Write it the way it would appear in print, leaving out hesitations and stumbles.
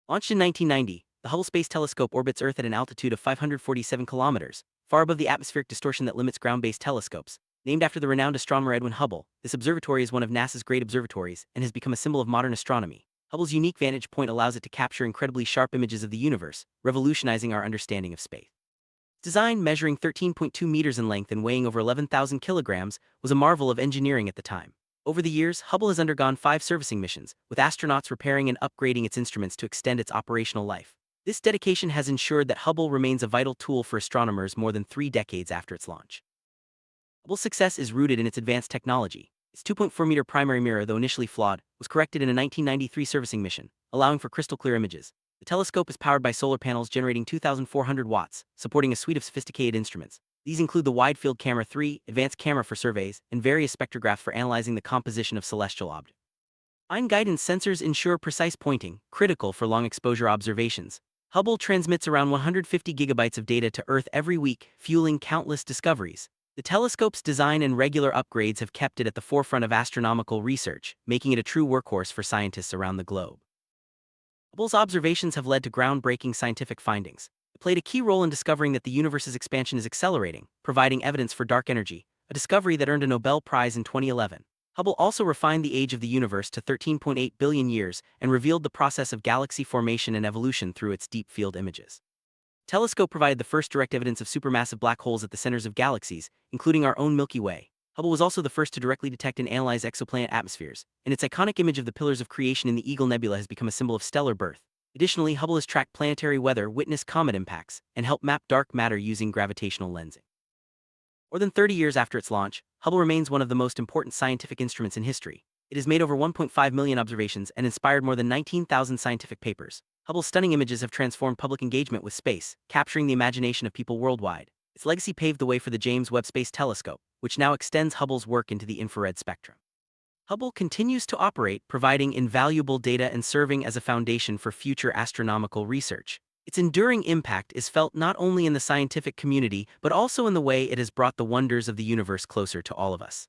Launched in 1990, the Hubble Space Telescope orbits Earth at an altitude of 547 kilometers, far above the atmospheric distortion that limits ground-based telescopes. Named after the renowned astronomer Edwin Hubble, this observatory is one of NASA's great observatories and has become a symbol of modern astronomy. Hubble's unique vantage point allows it to capture incredibly sharp images of the universe, revolutionizing our understanding of space. Design, measuring 13.2 meters in length and weighing over 11,000 kilograms, was a marvel of engineering at the time. Over the years, Hubble has undergone 5 servicing missions, with astronauts repairing and upgrading its instruments to extend its operational life. This dedication has ensured that Hubble remains a vital tool for astronomers more than 3 decades after its launch. Hubble's success is rooted in its advanced technology. Its 2.4-meter primary mirror, though initially flawed, was corrected in a 1993 servicing mission, allowing for crystal-clear images. The telescope is powered by solar panels generating 2,400 watts, supporting a suite of sophisticated instruments. These include the Wide-Field Camera 3, advanced camera for surveys, and various spectrographs for analyzing the composition of celestial objects. Fine guidance sensors ensure precise pointing, critical for long-exposure observations. Hubble transmits around 150 gigabytes of data to Earth every week, fueling countless discoveries. The telescope's design and regular upgrades have kept it at the forefront of astronomical research, making it a true workhorse for scientists around the globe. Hubble's observations have led to groundbreaking scientific findings. It played a key role in discovering that the universe's expansion is accelerating, providing evidence for dark energy, a discovery that earned a Nobel Prize in 2011. Hubble also refined the age of the universe to 13.8 billion years and revealed the process of galaxy formation and evolution through its deep-field images. The telescope provided the first direct evidence of supermassive black holes at the centers of galaxies, including our own Milky Way. Hubble was also the first to directly detect and analyze exoplanet atmospheres, and its iconic image of the pillars of creation in the Eagle Nebula has become a symbol of stellar birth. Additionally, Hubble has tracked planetary weather, witnessed comet impacts, and helped map dark matter using gravitational lensing. More than 30 years after its launch, Hubble remains one of the most important scientific instruments in history. It has made over 1.5 million observations and inspired more than 19,000 scientific papers. Hubble's stunning images have transformed public engagement with space, capturing the imagination of people worldwide. Its legacy paved the way for the James Webb Space Telescope, which now extends Hubble's work into the infrared spectrum. Hubble continues to operate, providing invaluable data and serving as a foundation for future astronomical research. Its enduring impact is felt not only in the scientific community but also in the way it has brought the wonders of the universe closer to all of us.